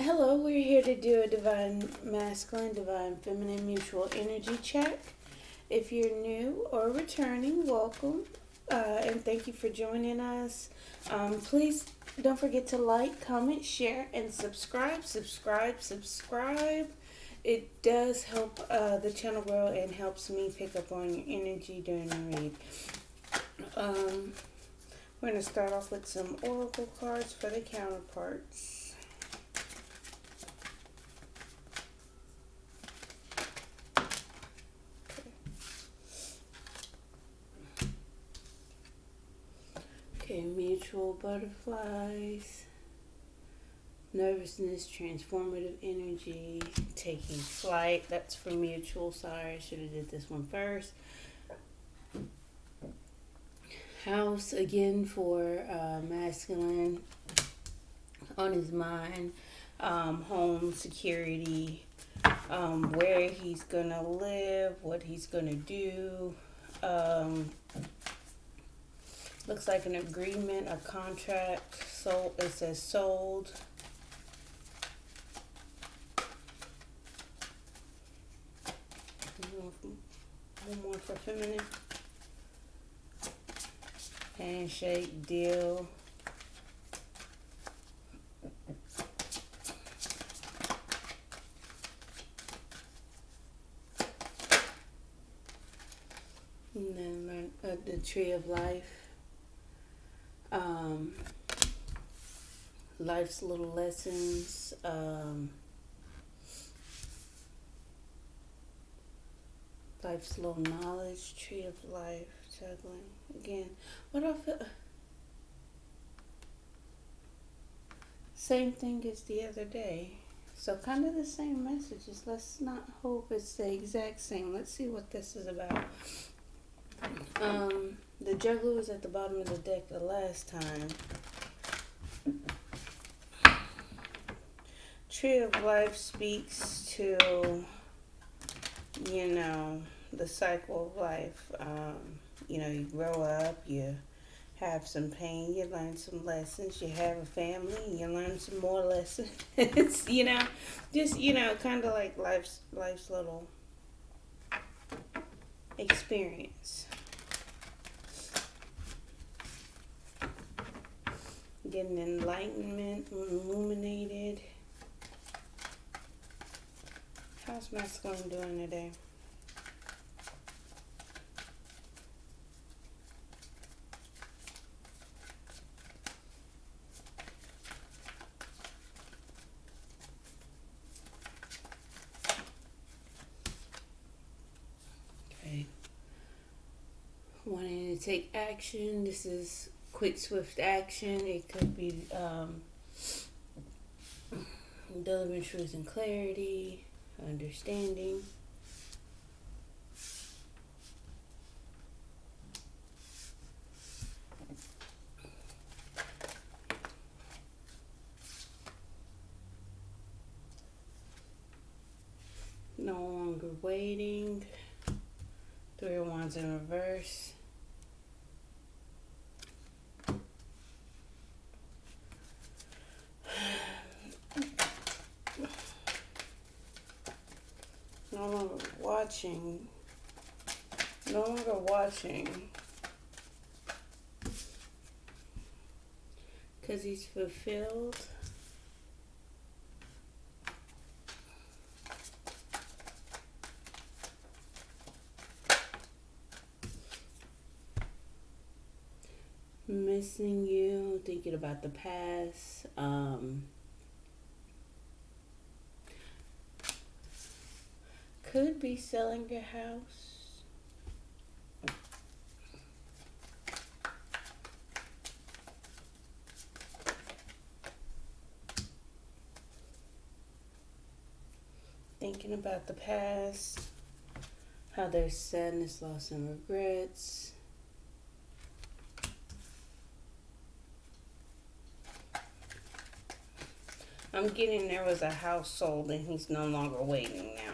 Hello, we're here to do a divine masculine, divine feminine mutual energy check. If you're new or returning, welcome, and thank you for joining us. Please don't forget to like, comment, share, and subscribe. Subscribe. It does help the channel grow and helps me pick up on your energy during the read. We're going to start off with some oracle cards for the counterparts. Okay, mutual butterflies, nervousness, transformative energy, taking flight. That's for mutual. Sorry, I should have did this one first. House, again, for masculine, on his mind, home, security, where he's going to live, what he's going to do. Looks like an agreement, a contract. So it says sold. One more for feminine. Handshake, deal. And then the tree of life. Life's little lessons. Life's little knowledge. Tree of life. Juggling. Again, what I feel. Same thing as the other day. So kind of the same messages. Let's not hope it's the exact same. Let's see what this is about. The juggler was at the bottom of the deck the last time. Tree of life speaks to, the cycle of life. You grow up, you have some pain, you learn some lessons, you have a family, you learn some more lessons. Just, kind of like life's little experience. Getting enlightenment, illuminated. How's masculine doing today? Okay. Wanting to take action. This is quick, swift action. It could be delivering truth and clarity, understanding. No longer waiting. Three of Wands in reverse. No longer watching. No longer watching. Because he's fulfilled. Missing you. Thinking about the past. Could be selling your house. Thinking about the past. How there's sadness, loss, and regrets. I'm getting there was a house sold and he's no longer waiting now.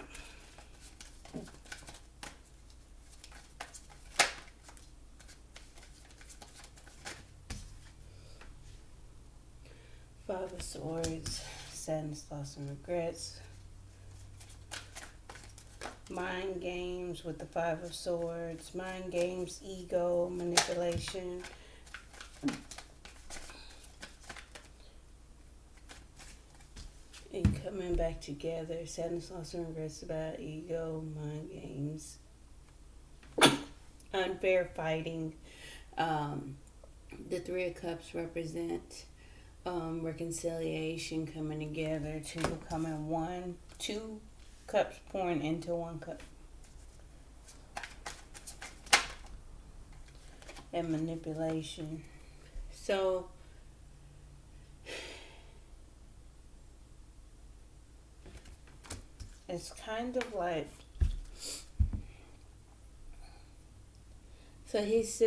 Five of Swords, sadness, loss, and regrets. Mind games with the Five of Swords. Mind games, ego, manipulation. And coming back together. Sadness, loss, and regrets about ego, mind games. Unfair fighting. The Three of Cups represent reconciliation, coming together, two becoming one. Two cups pouring into one cup. And manipulation. So it's kind of like, so he's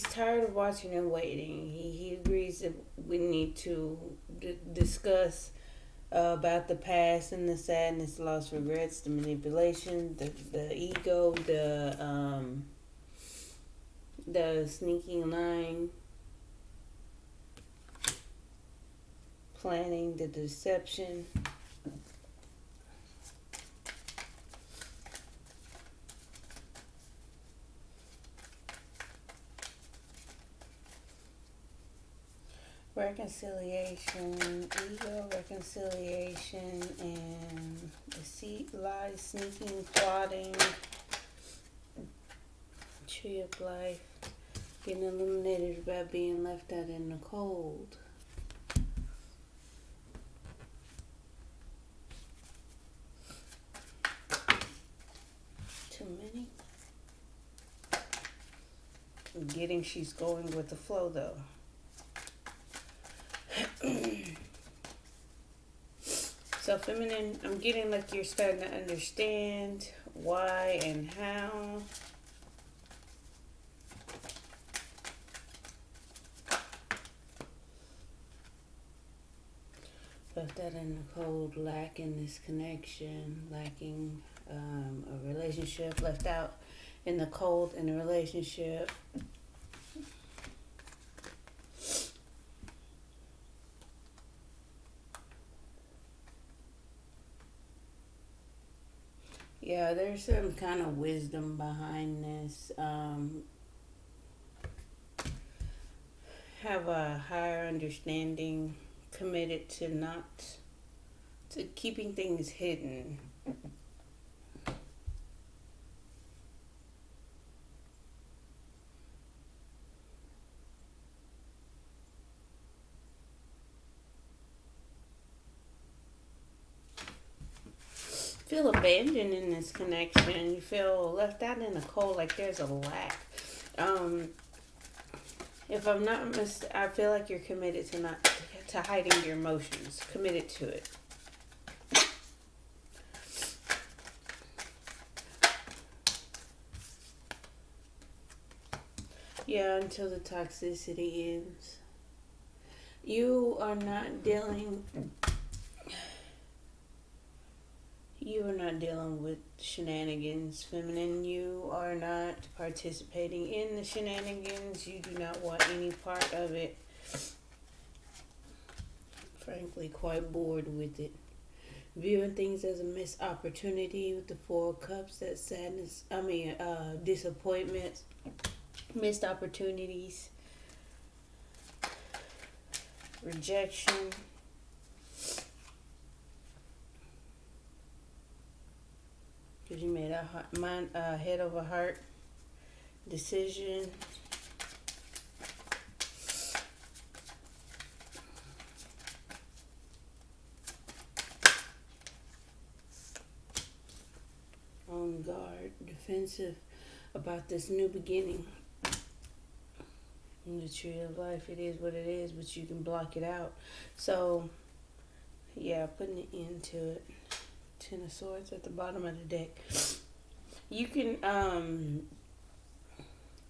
tired of watching and waiting. He agrees that we need to discuss about the past and the sadness, loss, regrets, the manipulation, the ego, the sneaking, lying, planning, the deception. Reconciliation, ego, reconciliation, and deceit, lies, sneaking, plotting. Tree of life, getting eliminated by being left out in the cold. Too many. Getting she's going with the flow though. So feminine, I'm getting like you're starting to understand why and how. Left that in the cold, lacking this connection, lacking a relationship, left out in the cold in a relationship. Yeah, there's some kind of wisdom behind this. Have a higher understanding, committed to keeping things hidden. Feel abandoned in this connection. You feel left out in the cold, like there's a lack. If I'm not I feel like you're committed to hiding your emotions. Committed to it. Yeah, until the toxicity ends. You are not dealing with shenanigans, feminine. You are not participating in the shenanigans. You do not want any part of it. Frankly, quite bored with it. Viewing things as a missed opportunity with the Four of Cups, that sadness, disappointments, missed opportunities, rejection. Because you made a head over heart decision. On guard, defensive about this new beginning. In the Tree of Life, it is what it is, but you can block it out. So, yeah, putting an end to it. Ten of Swords at the bottom of the deck. You can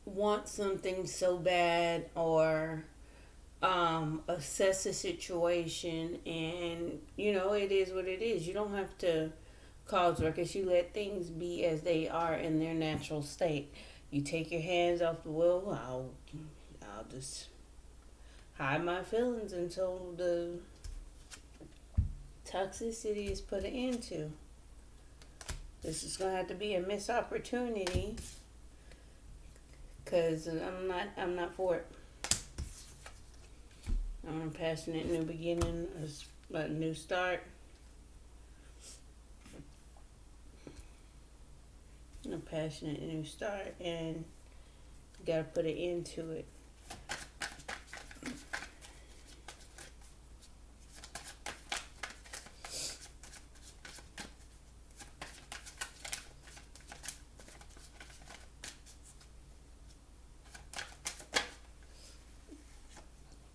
want something so bad, or assess a situation, and it is what it is. You don't have to cause ruckus. You let things be as they are in their natural state. You take your hands off the wheel. I'll just hide my feelings until the toxicity is put an end to. This is gonna have to be a missed opportunity, cause I'm not for it. I'm a passionate new beginning, a new start. A passionate new start, and you gotta put an end to it.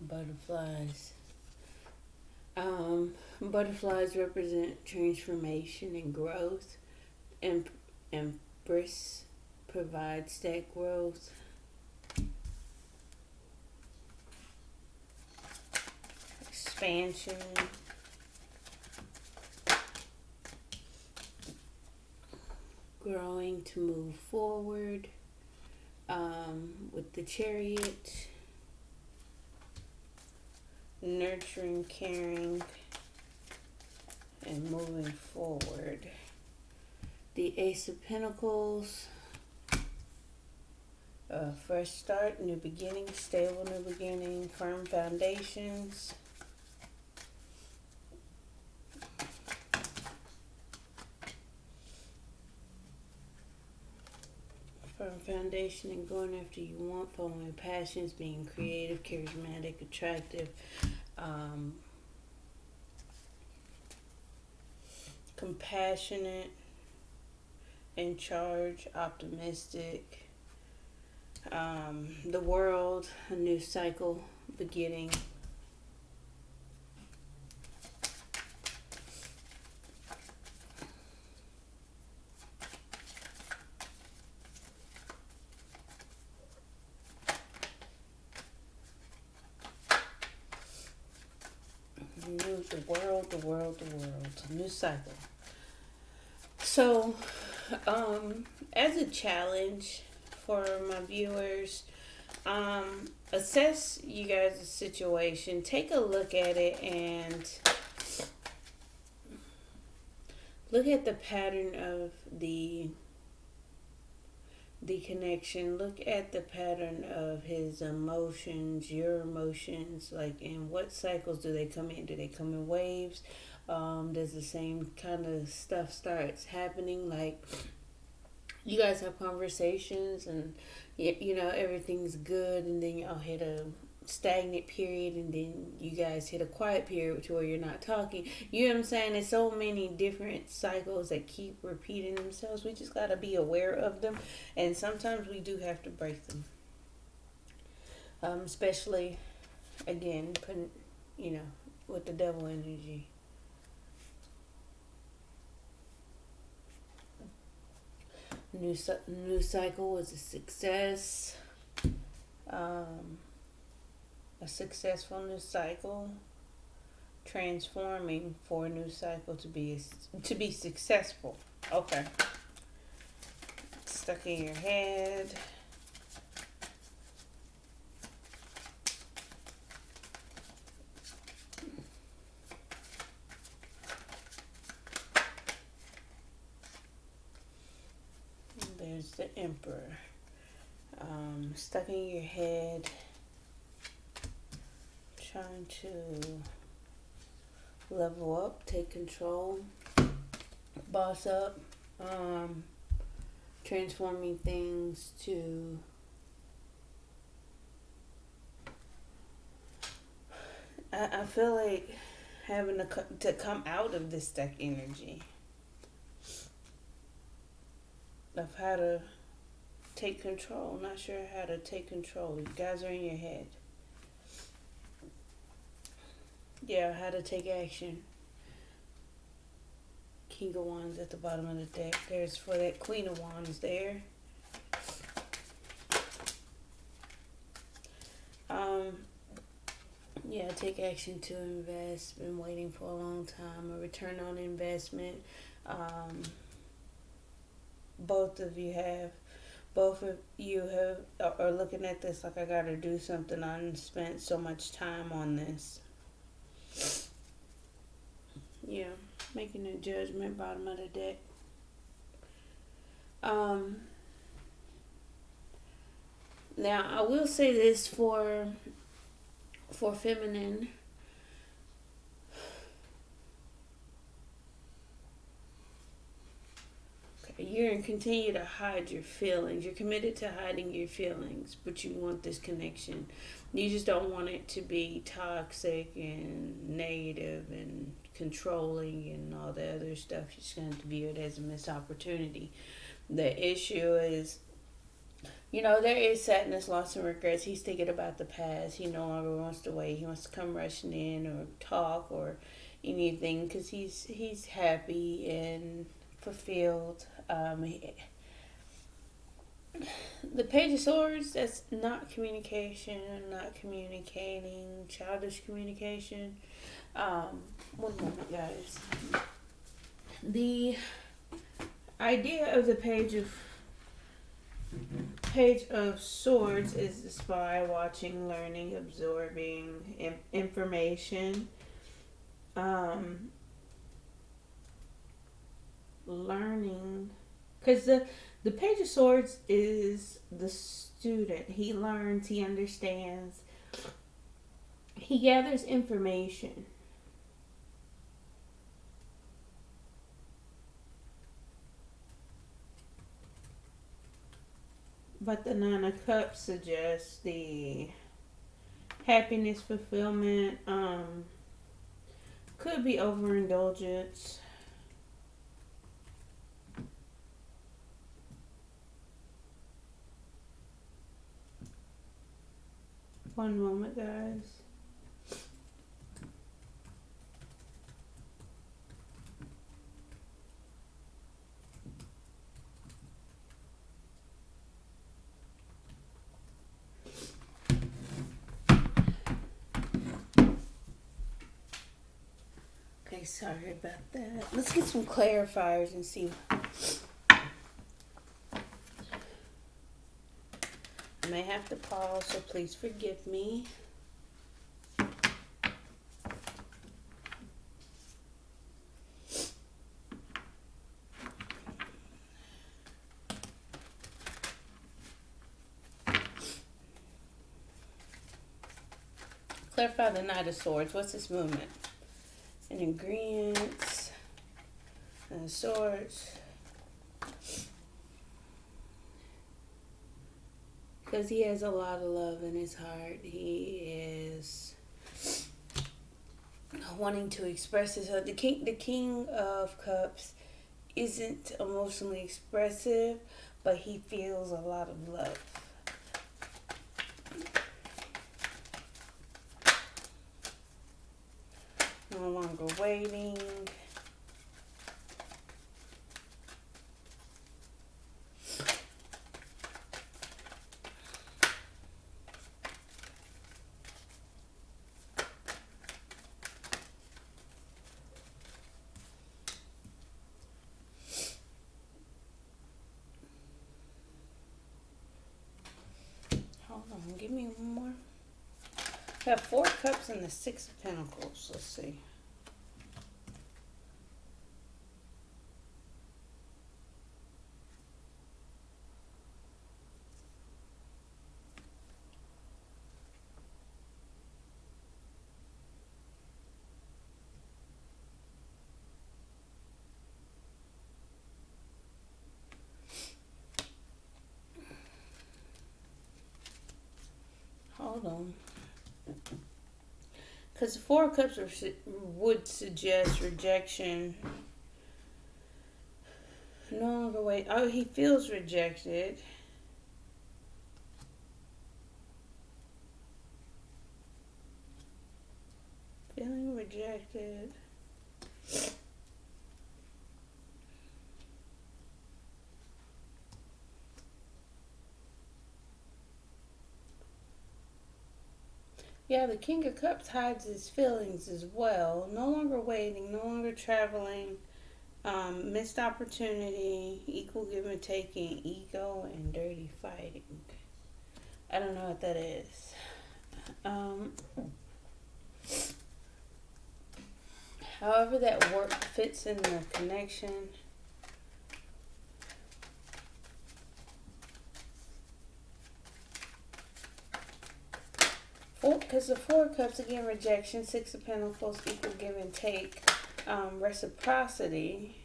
Butterflies. Butterflies represent transformation and growth. Empress provides that growth. Expansion. Growing to move forward. With the Chariot. Nurturing, caring, and moving forward. The Ace of Pentacles. Fresh start, new beginning, stable new beginning, firm foundations. Firm foundation and going after you want, following passions, being creative, charismatic, attractive, compassionate, in charge, optimistic. The world, a new cycle beginning. The world, a new cycle. So, as a challenge for my viewers, assess you guys' situation, take a look at it, and look at the pattern of the connection. Look at the pattern of his emotions, your emotions, like in what cycles do they come in? Do they come in waves? Does the same kind of stuff starts happening? Like, you guys have conversations and everything's good, and then y'all hit a stagnant period, and then you guys hit a quiet period to where you're not talking. You know what I'm saying? There's so many different cycles that keep repeating themselves. We just got to be aware of them, and sometimes we do have to break them. Especially, again, putting, with the devil energy. New cycle was a success. A successful new cycle, transforming for a new cycle to be successful. Okay. Stuck in your head. There's the Emperor. Stuck in your head. Trying to level up, take control, boss up, transforming things to I feel like having to come out of this stuck energy of how to take control. Not sure how to take control. You guys are in your head. Yeah, how to take action. King of Wands at the bottom of the deck. There's for that Queen of Wands there. Yeah, take action to invest. Been waiting for a long time. A return on investment. Both of you are looking at this like, I gotta do something. I spent so much time on this. Yeah, making a judgment, bottom of the deck. Um, Now I will say this for feminine. Okay, you're gonna continue to hide your feelings. You're committed to hiding your feelings, but you want this connection. You just don't want it to be toxic and negative and controlling and all the other stuff. You're just gonna view it as a missed opportunity. The issue is, there is sadness, loss, and regrets. He's thinking about the past. He no longer wants to wait. He wants to come rushing in or talk or anything because he's happy and fulfilled. The Page of Swords, that's not communication, not communicating, childish communication. One moment, guys. The idea of the Page of Swords is the spy, watching, learning, absorbing information, learning. Because the Page of Swords is the student. He learns, he understands, he gathers information. But the Nine of Cups suggests the happiness, fulfillment, could be overindulgence. One moment, guys. Okay, sorry about that. Let's get some clarifiers and see. I may have to pause, so please forgive me. Clarify the Knight of Swords. What's this movement? And ingredients. And swords. Because he has a lot of love in his heart. He is wanting to express his heart. The King of Cups isn't emotionally expressive, but he feels a lot of love. No longer waiting. Hold on, give me one more. I have 4 cups and the 6 of Pentacles. Let's see. Hold on. Because the 4 of Cups would suggest rejection. No longer wait. Oh, he feels rejected. Feeling rejected. Yeah, the King of Cups hides his feelings as well. No longer waiting, no longer traveling, missed opportunity, equal give and taking, ego, and dirty fighting. I don't know what that is. However that work fits in the connection. Because the Four of Cups, again, rejection. Six of Pentacles, equal give and take. Reciprocity.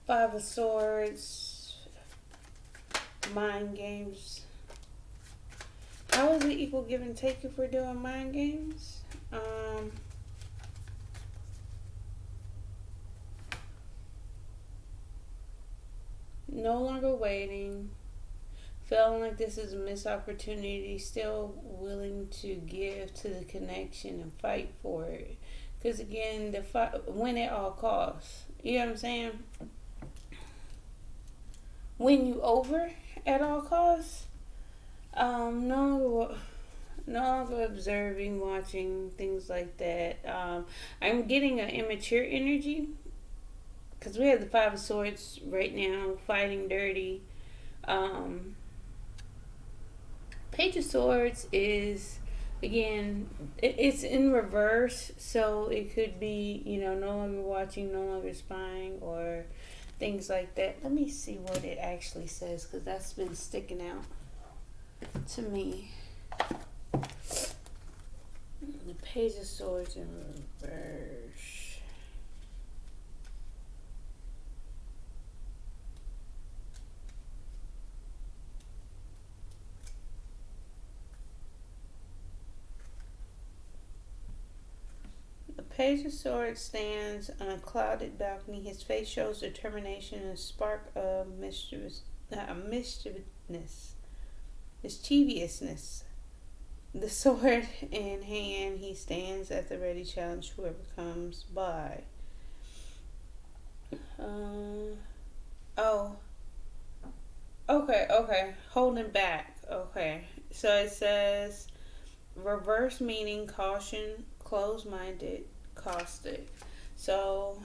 Five of Swords. Mind games. How is it equal give and take if we're doing mind games? No longer waiting. Feeling like this is a missed opportunity. Still willing to give to the connection and fight for it. Because again, the fight, win at all costs. You know what I'm saying? Win you over at all costs. No longer observing, watching, things like that. I'm getting an immature energy because we have the Five of Swords right now, fighting dirty. Page of Swords is, again, it's in reverse, so it could be, no longer watching, no longer spying, or things like that. Let me see what it actually says, because that's been sticking out to me. The Page of Swords in reverse. The Page of Swords stands on a clouded balcony. His face shows determination and a spark of mischievousness. The sword in hand, he stands at the ready to challenge whoever comes by. Okay. Holding back. Okay. So it says reverse meaning caution, closed-minded, caustic. So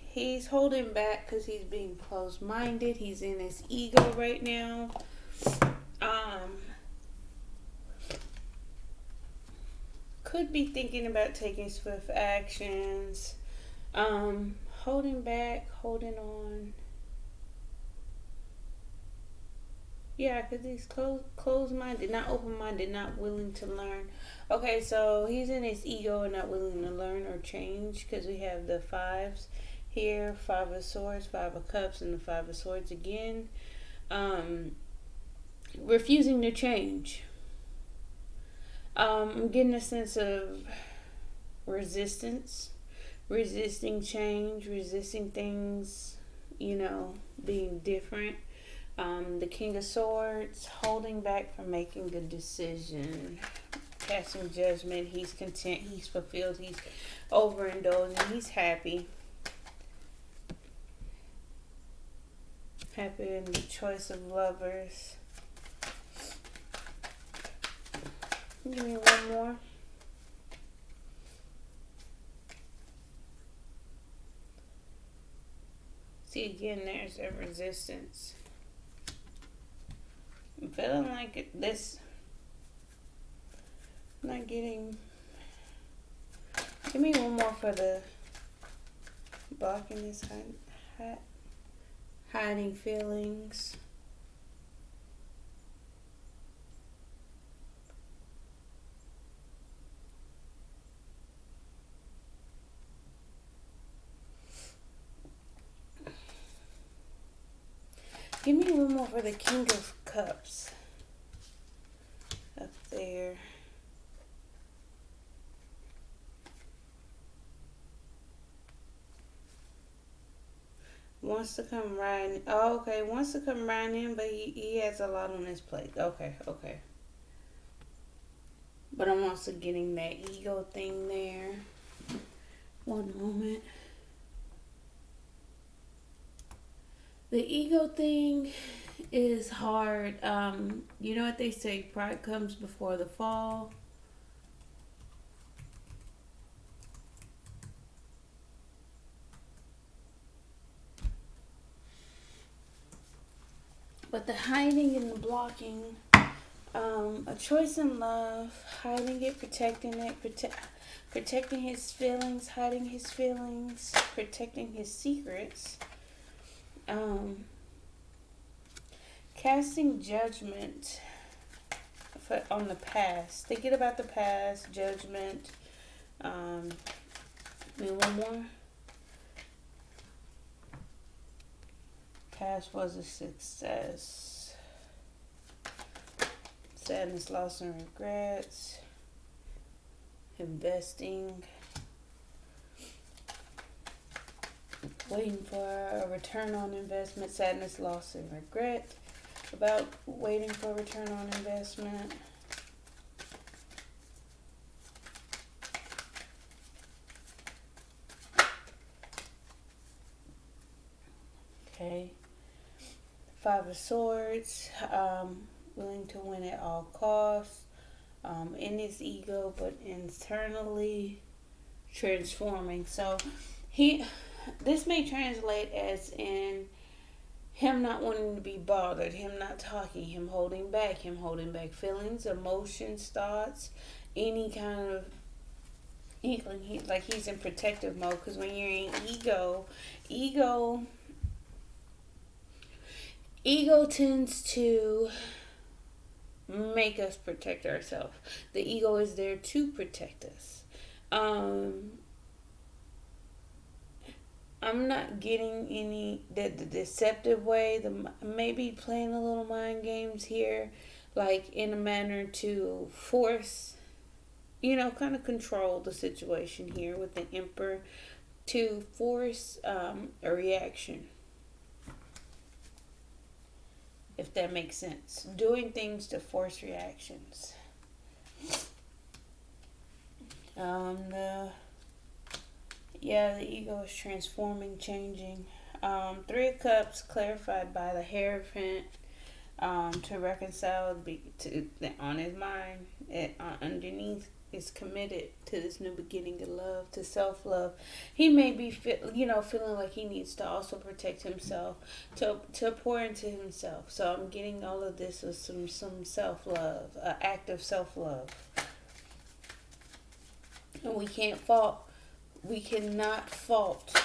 he's holding back because he's being closed-minded. He's in his ego right now. Could be thinking about taking swift actions. Holding back, holding on. Yeah, because he's closed-minded, not open-minded, not willing to learn. Okay, so he's in his ego and not willing to learn or change, because we have the fives here, Five of Swords, Five of Cups, and the Five of Swords again. Refusing to change. I'm getting a sense of resistance, resisting change, resisting things, being different. The King of Swords, holding back from making a decision, passing judgment. He's content, he's fulfilled, he's overindulging, he's happy. Happy in the choice of lovers. Give me one more. See, again, there's a resistance. I'm feeling like this. I'm not getting. Give me one more for the blocking this hiding feelings. Give me one more for the King of Cups. Up there. Wants to come riding. Oh, okay. Wants to come riding in, but he has a lot on his plate. Okay. But I'm also getting that ego thing there. One moment. The ego thing is hard. You know what they say, pride comes before the fall. But the hiding and the blocking, A choice in love, hiding it, protecting it, protecting his feelings, hiding his feelings, protecting his secrets. Um, Casting judgment on the past. Thinking about the past, judgment. One more. Past was a success. Sadness, loss, and regrets. Investing. Waiting for a return on investment. Sadness, loss, and regret. About waiting for a return on investment. Okay. Five of Swords. Willing to win at all costs. In his ego, but internally transforming. So this may translate as in him not wanting to be bothered, him not talking, him holding back feelings, emotions, thoughts, any kind of inkling. He's in protective mode, because when you're in ego tends to make us protect ourselves. The ego is there to protect us. I'm not getting any the deceptive way. Maybe playing a little mind games here, like in a manner to force, kind of control the situation here with the Emperor, to force a reaction. If that makes sense, doing things to force reactions. The ego is transforming, changing. Three of Cups clarified by the Hierophant, to reconcile, on his mind. Underneath is committed to this new beginning of love, to self-love. He may be feeling like he needs to also protect himself, to pour into himself. So I'm getting all of this with some self-love, an act of self-love. And we cannot fault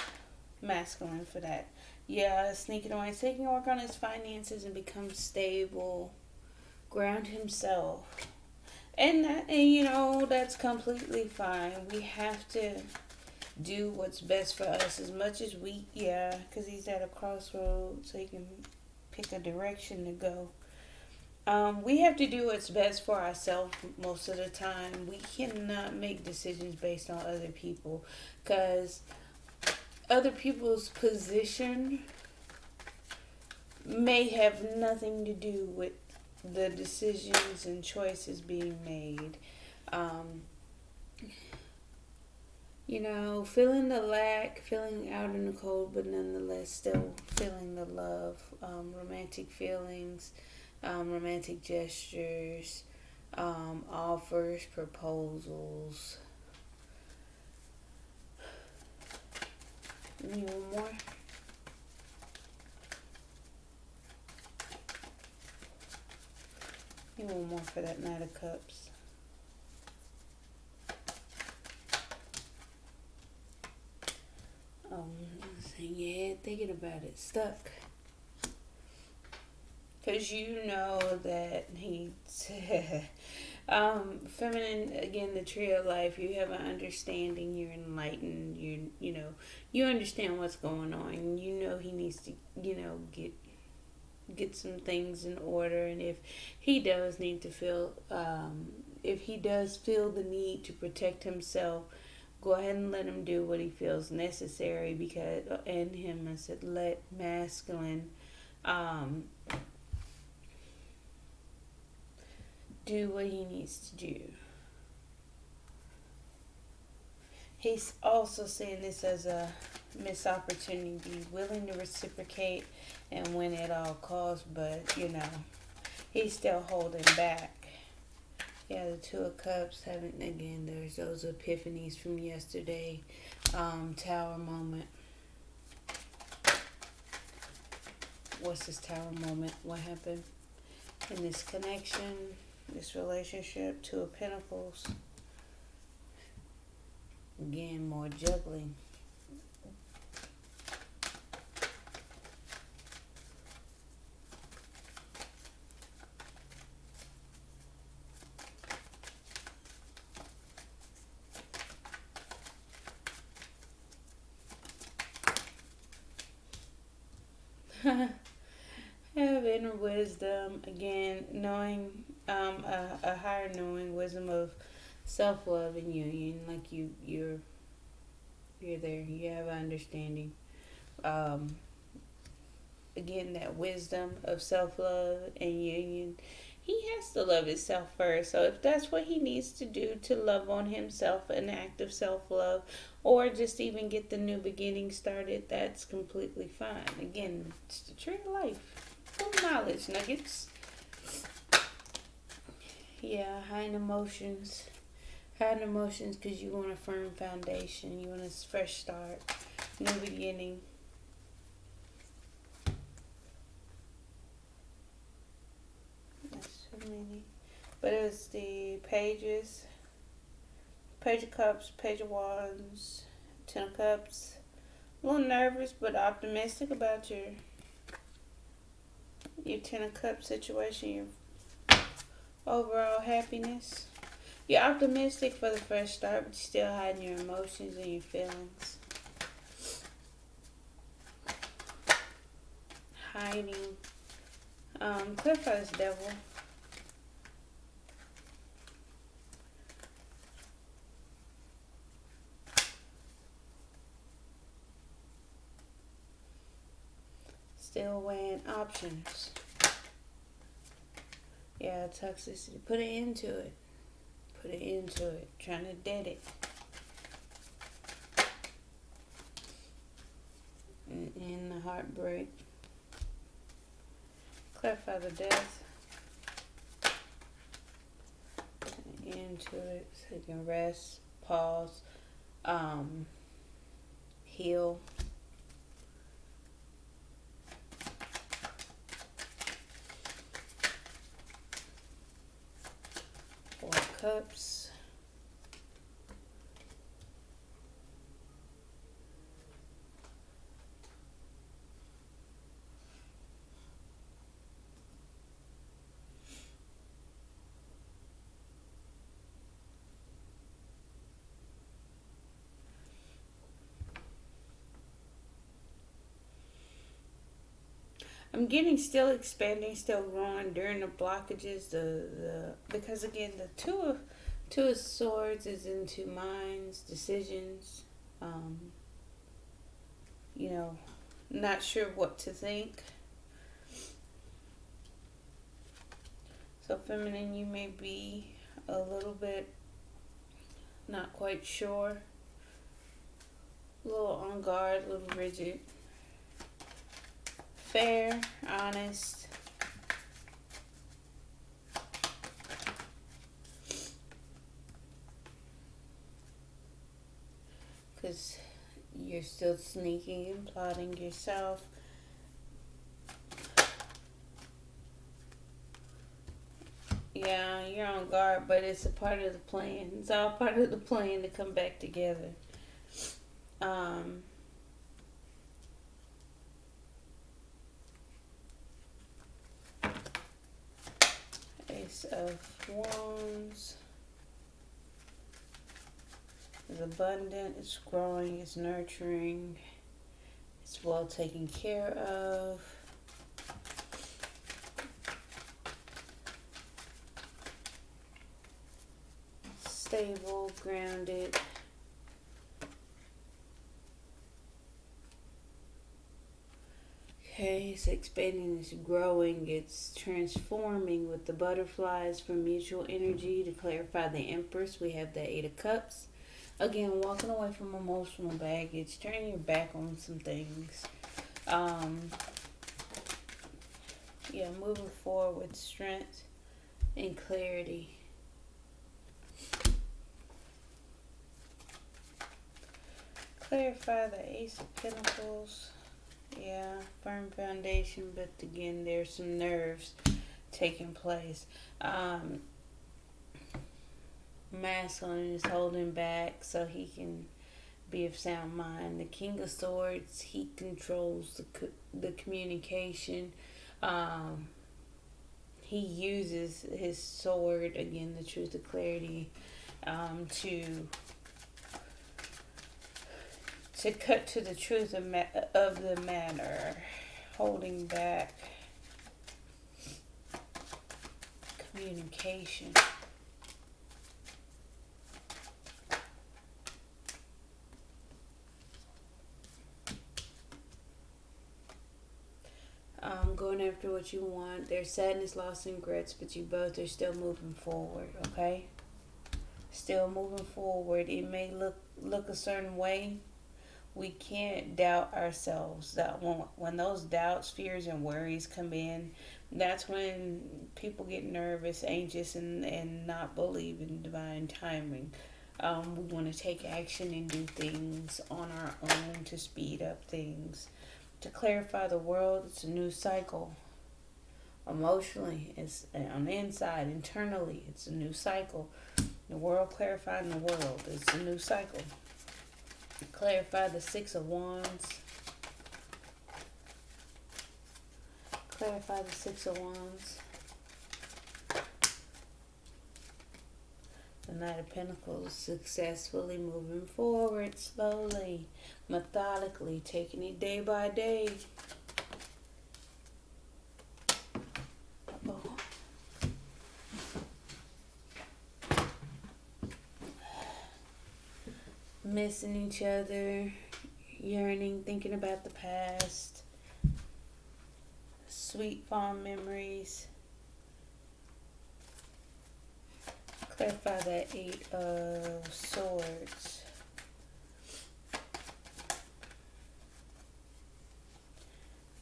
masculine for that. Yeah, sneaking away, so he can work on his finances and become stable, ground himself. And that's completely fine. We have to do what's best for us as much as because he's at a crossroads, so he can pick a direction to go. We have to do what's best for ourselves most of the time. We cannot make decisions based on other people, because other people's position may have nothing to do with the decisions and choices being made. Feeling the lack, feeling out in the cold, but nonetheless still feeling the love, romantic feelings, romantic gestures, offers, proposals. Need one more? Need one more for that Knight of Cups. Yeah, thinking about it, stuck. Because that he's feminine, again, the tree of life. You have an understanding, you're enlightened, you understand what's going on. He needs to, get some things in order. And if he does need to feel, if he does feel the need to protect himself, go ahead and let him do what he feels necessary, because in him, I said, let masculine do what he needs to do. He's also saying this as a missed opportunity, willing to reciprocate and win at all costs, but he's still holding back. Yeah, the Two of Cups, there's those epiphanies from yesterday. Tower moment. What's this tower moment? What happened in this connection? this relationship. Two of Pentacles. Again, more juggling. Have inner wisdom, again, knowing, a higher knowing, wisdom of self-love and union. Like you're there, you have understanding. um Again, that wisdom of self-love and union. He has to love himself first, so if that's what he needs to do to love on himself, an act of self-love, or just even get the new beginning started, that's completely fine. Again, it's the tree of life, full knowledge nuggets. Yeah, high in emotions. High in emotions because you want a firm foundation. You want a fresh start, new beginning. That's so many. But it was the pages. Page of Cups, Page of Wands, Ten of Cups. A little nervous but optimistic about your Ten of Cups situation, your overall happiness. You're optimistic for the fresh start, but you're still hiding your emotions and your feelings. Hiding. Clarify this, Devil. Still weighing options. Yeah, toxicity. Put an end to it. Put an end to it. Trying to dead it. And the heartbreak. Clarify the death. Into it so you can rest, pause, heal. Four of Cups. I'm getting still expanding, still growing during the blockages. The because again the two of Swords is into minds, decisions. You know, not sure what to think. So feminine, you may be a little bit not quite sure, a little on guard, a little rigid. Fair, honest. Because you're still sneaking and plotting yourself. Yeah, you're on guard, but it's a part of the plan. It's all part of the plan to come back together. Ace of Wands is abundant, it's growing, it's nurturing, it's well taken care of. Stable, grounded. Okay, it's expanding, it's growing, it's transforming with the butterflies from mutual energy. To clarify the Empress, we have the Eight of Cups. Again, walking away from emotional baggage, turning your back on some things. Yeah, moving forward with strength and clarity. Clarify the Ace of Pentacles. Yeah, firm foundation, but again, there's some nerves taking place. masculine is holding back so he can be of sound mind. The King of Swords, he controls the communication. Um, he uses his sword, again, the truth of clarity, to cut to the truth of the matter, holding back communication. Going after what you want. There's sadness, loss, and regrets, but you both are still moving forward. Okay, still moving forward. It may look a certain way. We can't doubt ourselves. That when those doubts, fears, and worries come in, that's when people get nervous, anxious, and not believe in divine timing. We want to take action and do things on our own to speed up things. To clarify the world, it's a new cycle. Emotionally, it's on the inside, internally, it's a new cycle. The world clarifying the world, it's a new cycle. Clarify the Six of Wands. Clarify the Six of Wands. The Knight of Pentacles, successfully moving forward, slowly, methodically, taking it day by day. Missing each other, yearning, thinking about the past, sweet fond memories. Clarify that Eight of Swords.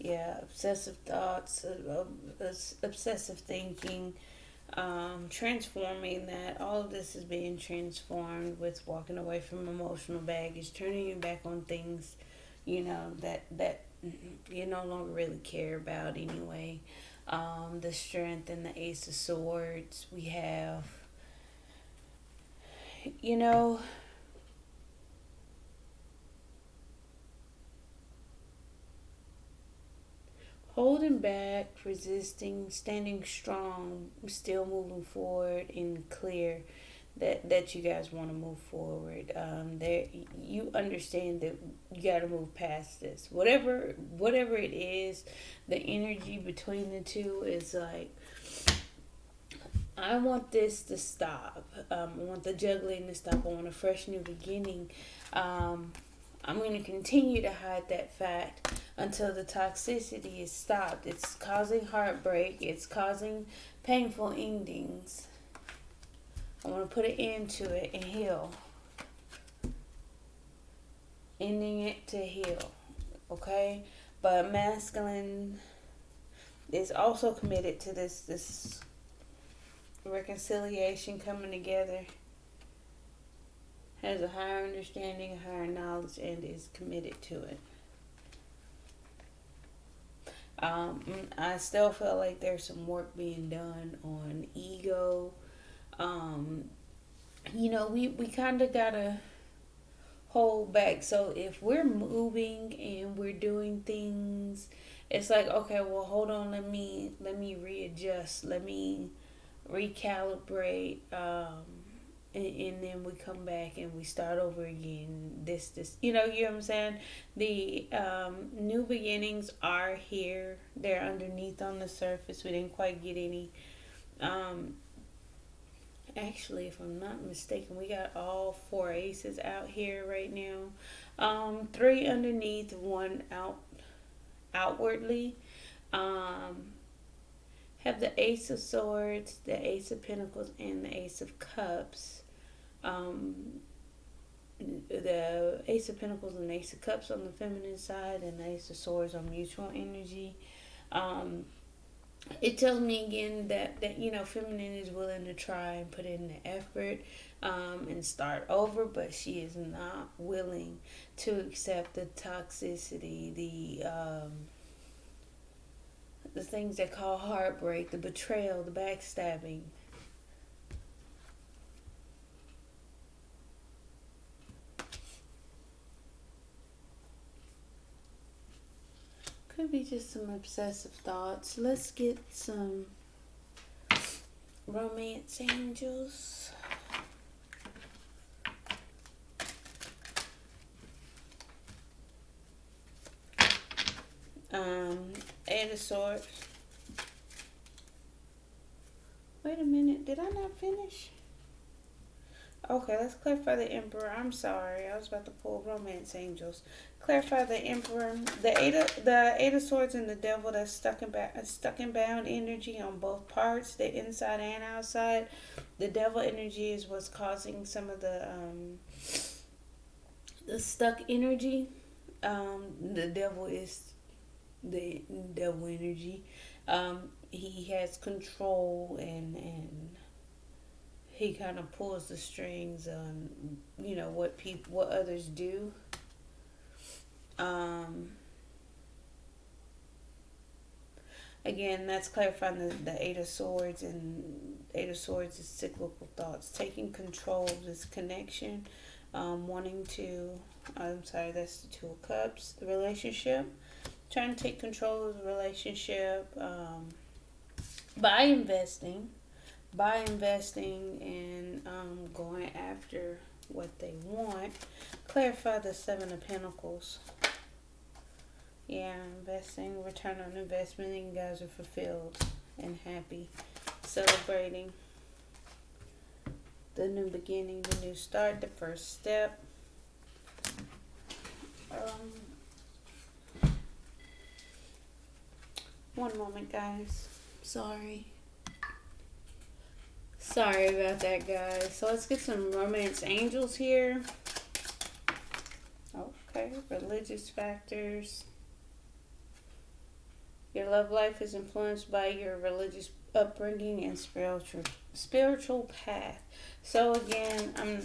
Yeah, obsessive thoughts, obsessive thinking, transforming that. All of this is being transformed with walking away from emotional baggage, turning your back on things, that you no longer really care about anyway. The Strength and the Ace of Swords. We have, holding back, resisting, standing strong, still moving forward and clear that you guys want to move forward. There, you understand that you got to move past this. Whatever it is, the energy between the two is like, I want this to stop. I want the juggling to stop. I want a fresh new beginning. I'm going to continue to hide that fact until the toxicity is stopped. It's causing heartbreak. It's causing painful endings. I want to put an end to it and heal. Ending it to heal. Okay? But masculine is also committed to this reconciliation coming together. Has a higher understanding, a higher knowledge, and is committed to it. I still feel like there's some work being done on ego. We kind of gotta hold back. So if we're moving and we're doing things, it's like, okay, well, hold on, let me readjust, let me recalibrate. And then we come back and we start over again. You know what I'm saying? The new beginnings are here. They're underneath on the surface. We didn't quite get any. Actually, if I'm not mistaken, we got all four aces out here right now. Three underneath, one outwardly. Have the Ace of Swords, the Ace of Pentacles, and the Ace of Cups. The Ace of Pentacles and the Ace of Cups on the feminine side, and the Ace of Swords on mutual energy. It tells me again that feminine is willing to try and put in the effort and start over, but she is not willing to accept the toxicity, the things that call heartbreak, the betrayal, the backstabbing. Could be just some obsessive thoughts. Let's get some romance angels. Eight of Swords. Wait a minute, did I not finish? Okay, let's clarify the Emperor. I'm sorry, I was about to pull romance angels. Clarify the Emperor. The Eight of Swords and the Devil, that's stuck in bound energy on both parts, the inside and outside. The Devil energy is what's causing some of the stuck energy. The Devil is the Devil energy. He has control, and he kind of pulls the strings on, what others do. Again, that's clarifying the Eight of Swords, and Eight of Swords is cyclical thoughts, taking control of this connection, wanting to, I'm sorry, that's the Two of Cups, the relationship, trying to take control of the relationship, by investing and going after what they want. Clarify the Seven of Pentacles. Yeah, investing, return on investment, and you guys are fulfilled and happy, celebrating the new beginning, the new start, the first step. One moment, guys. Sorry about that, guys. So let's get some romance angels here. Okay, religious factors. Your love life is influenced by your religious upbringing and spiritual path. So again,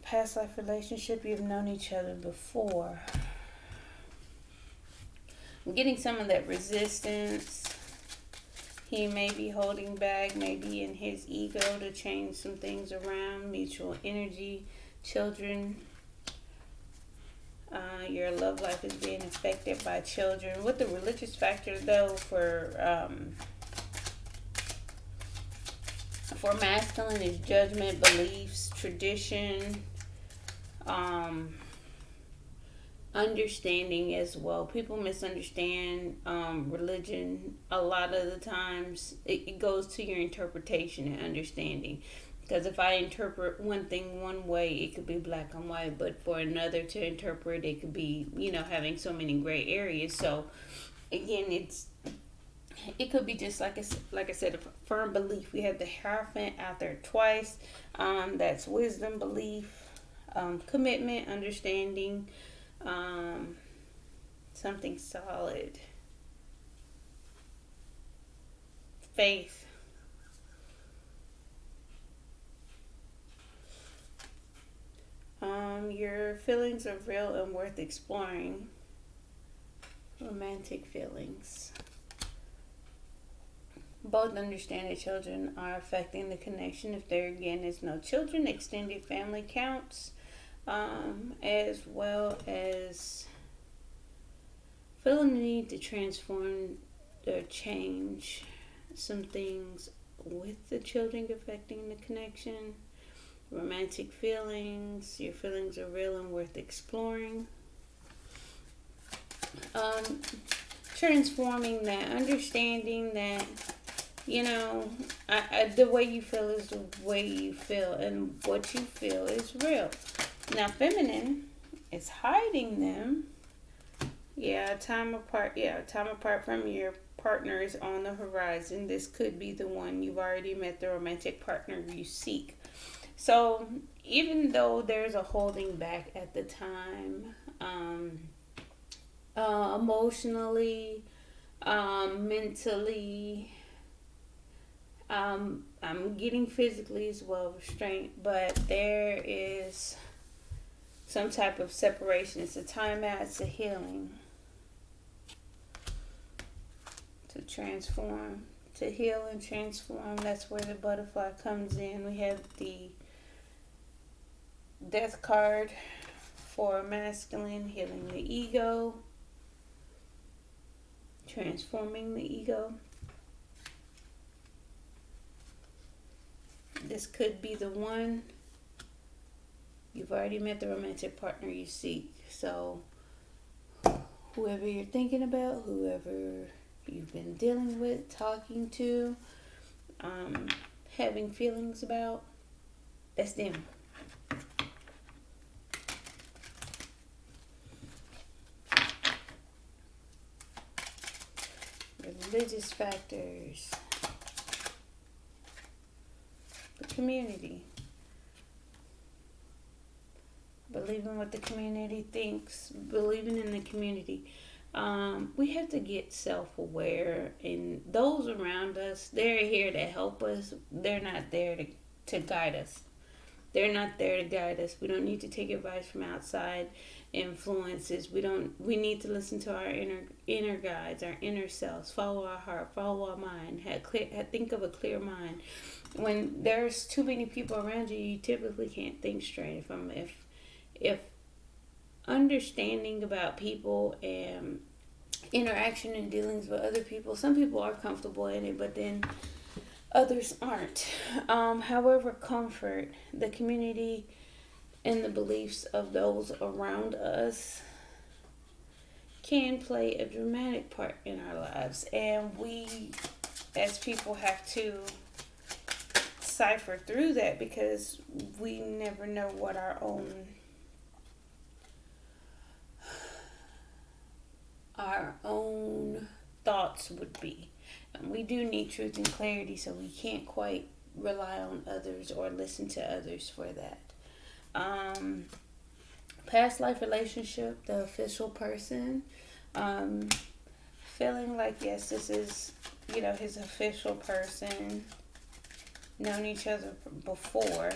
past life relationship, you've known each other before. I'm getting some of that resistance. He may be holding back, maybe in his ego, to change some things around. Mutual energy, children. Your love life is being affected by children. With the religious factor, though, for masculine is judgment, beliefs, tradition, understanding as well. People misunderstand religion a lot of the times. It goes to your interpretation and understanding. Because if I interpret one thing one way, it could be black and white. But for another to interpret, it could be, having so many gray areas. So, again, it could be just like I said, a firm belief. We have the Hierophant out there twice. That's wisdom, belief, commitment, understanding, something solid, faith. Your feelings are real and worth exploring. Romantic feelings. Both understand that children are affecting the connection. If there again is no children, extended family counts, as well as feeling the need to transform or change some things with the children affecting the connection. Romantic feelings. Your feelings are real and worth exploring. Transforming that, understanding that, the way you feel is the way you feel, and what you feel is real. Now, feminine is hiding them. Time apart from your partner is on the horizon. This could be the one. You've already met the romantic partner you seek. So even though there's a holding back at the time, emotionally, mentally, I'm getting physically as well, restraint, but there is some type of separation. It's a timeout, it's a healing. To transform, to heal and transform, that's where the butterfly comes in. We have the Death card For masculine, healing the ego, transforming the ego. This could be the one. You've already met the romantic partner you seek. So whoever you're thinking about, whoever you've been dealing with, talking to, having feelings about, that's them. Religious factors. The community. Believing what the community thinks. Believing in the community. We have to get self-aware, and those around us, they're here to help us. They're not there to guide us. They're not there to guide us. We don't need to take advice from outside influences. We need to listen to our inner guides, our inner selves. Follow our heart, follow our mind. Think of a clear mind. When there's too many people around you, you typically can't think straight. If understanding about people and interaction and dealings with other people, some people are comfortable in it, but then others aren't. However, comfort, the community, and the beliefs of those around us can play a dramatic part in our lives, and we as people have to cipher through that, because we never know what our own thoughts would be. And we do need truth and clarity, so we can't quite rely on others or listen to others for that. Past life relationship, the official person, feeling like, yes, this is, his official person, known each other before.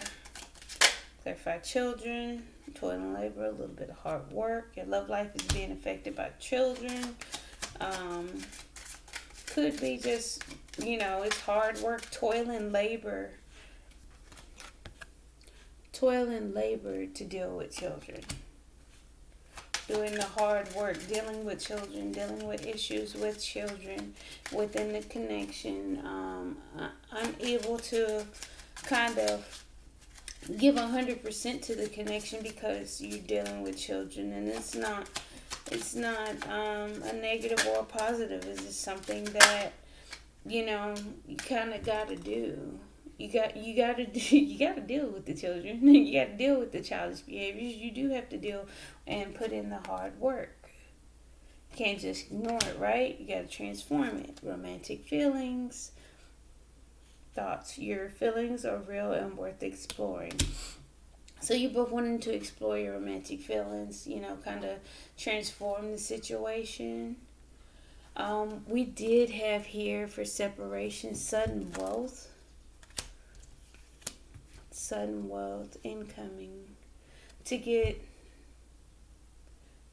Clarify children, toil and labor, a little bit of hard work. Your love life is being affected by children. Could be just, it's hard work, toil and labor to deal with children. Doing the hard work, dealing with children, dealing with issues with children within the connection. Unable to kind of give 100% to the connection because you're dealing with children, and it's not a negative or a positive. It's just something that you kind of got to do. You got to deal with the children. You got to deal with the childish behaviors. You do have to deal and put in the hard work. You can't just ignore it, right? You got to transform it. Romantic feelings, thoughts. Your feelings are real and worth exploring. So you both wanting to explore your romantic feelings, kind of transform the situation. We did have here for separation, sudden wealth, incoming, to get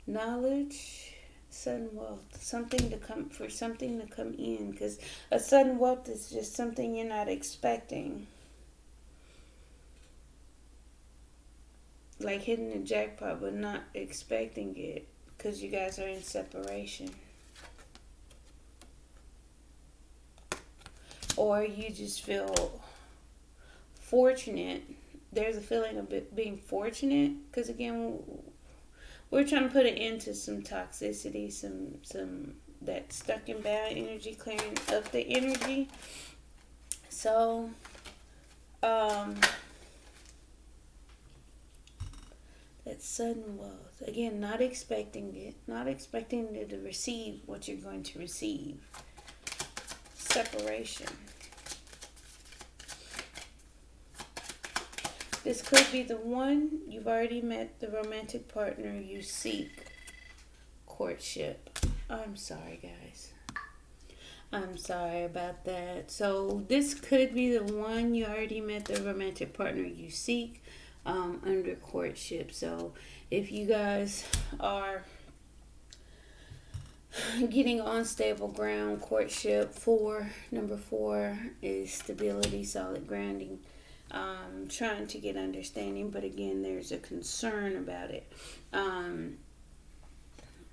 knowledge, sudden wealth, something to come in, because a sudden wealth is just something you're not expecting. Like hitting the jackpot but not expecting it because you guys are in separation. Or you just feel fortunate. There's a feeling of being fortunate because, again, we're trying to put an end to some toxicity, some that stuck in bad energy, clearing up the energy. So, that sudden wealth. Again, not expecting it to receive what you're going to receive. Separation. This could be the one. You've already met the romantic partner you seek. Courtship. I'm sorry, guys. I'm sorry about that. So this could be the one. You already met the romantic partner you seek. Under courtship. So if you guys are getting on stable ground, courtship, number 4 is stability, solid grounding. trying to get understanding, but again, there's a concern about it. Um,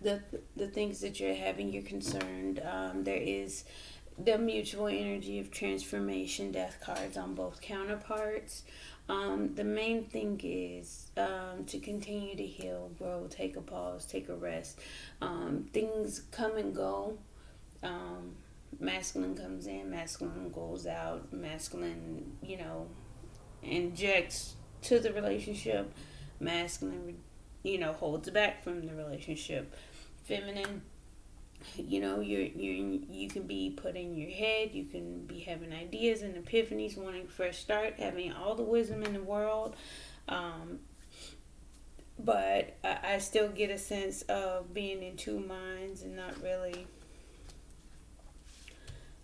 the things that you're having, you're concerned. There is the mutual energy of transformation, death cards on both counterparts. The main thing is to continue to heal, grow, take a pause, take a rest. Things come and go. Um, Masculine comes in, masculine goes out, masculine, injects to the relationship, masculine, holds back from the relationship. Feminine, you can be put in your head, you can be having ideas and epiphanies, wanting a fresh start, having all the wisdom in the world. But I still get a sense of being in two minds and not really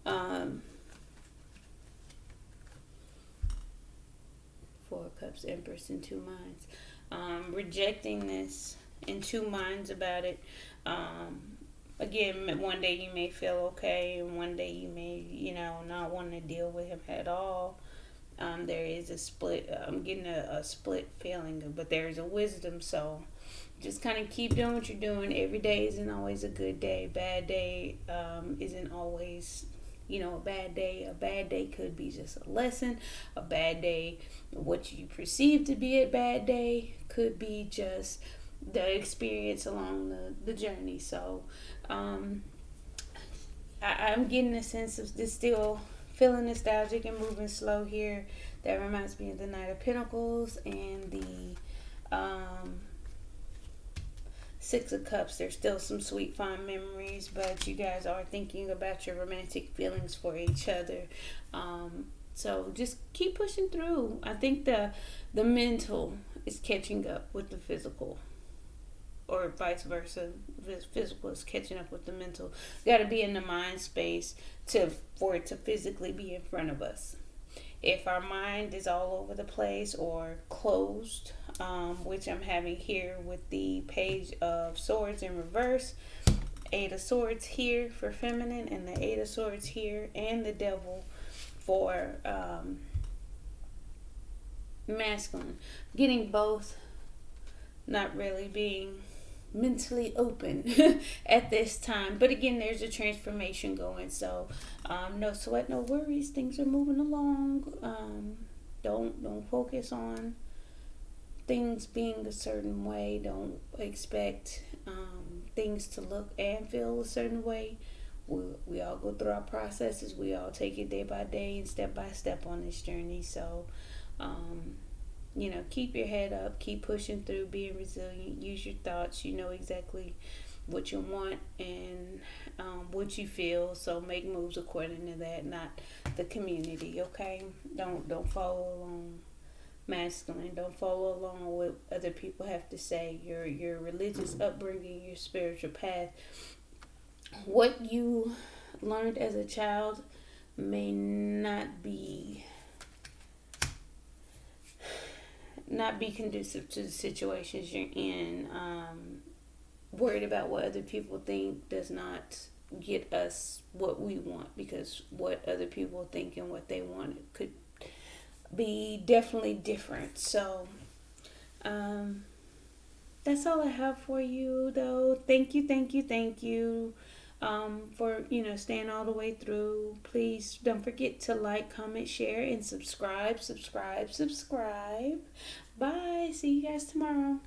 um, Four of Cups, Empress in two minds. Rejecting this in two minds about it. Again, one day you may feel okay, and one day you may, not want to deal with him at all. There is a split. I'm getting a split feeling, but there's a wisdom. So just kind of keep doing what you're doing. Every day isn't always a good day. Bad day isn't always, a bad day. A bad day could be just a lesson. A bad day, what you perceive to be a bad day, could be just the experience along the journey. So I'm getting a sense of this, still feeling nostalgic and moving slow here. That reminds me of the Knight of Pentacles and the Six of Cups. There's still some sweet, fond memories, but you guys are thinking about your romantic feelings for each other. So just keep pushing through. I think the mental is catching up with the physical, or vice versa. The physical is catching up with the mental. Got to be in the mind space for it to physically be in front of us. If our mind is all over the place or closed, which I'm having here with the Page of Swords in reverse, Eight of Swords here for feminine, and the Eight of Swords here, and the Devil for masculine. Getting both, not really being mentally open at this time, but again, there's a transformation going. So no sweat, no worries. Things are moving along. Don't focus on things being a certain way. Don't expect things to look and feel a certain way. We all go through our processes. We all take it day by day and step by step on this journey. So keep your head up, keep pushing through, being resilient, use your thoughts. You know exactly what you want and what you feel, so make moves according to that, not the community. Okay, don't follow along masculine, don't follow along what other people have to say. Your religious upbringing, your spiritual path, what you learned as a child may not be conducive to the situations you're in. Worried about what other people think does not get us what we want, because what other people think and what they want could be definitely different. So that's all I have for you, though. Thank you for staying all the way through. Please don't forget to like, comment, share, and subscribe. Bye. See you guys tomorrow.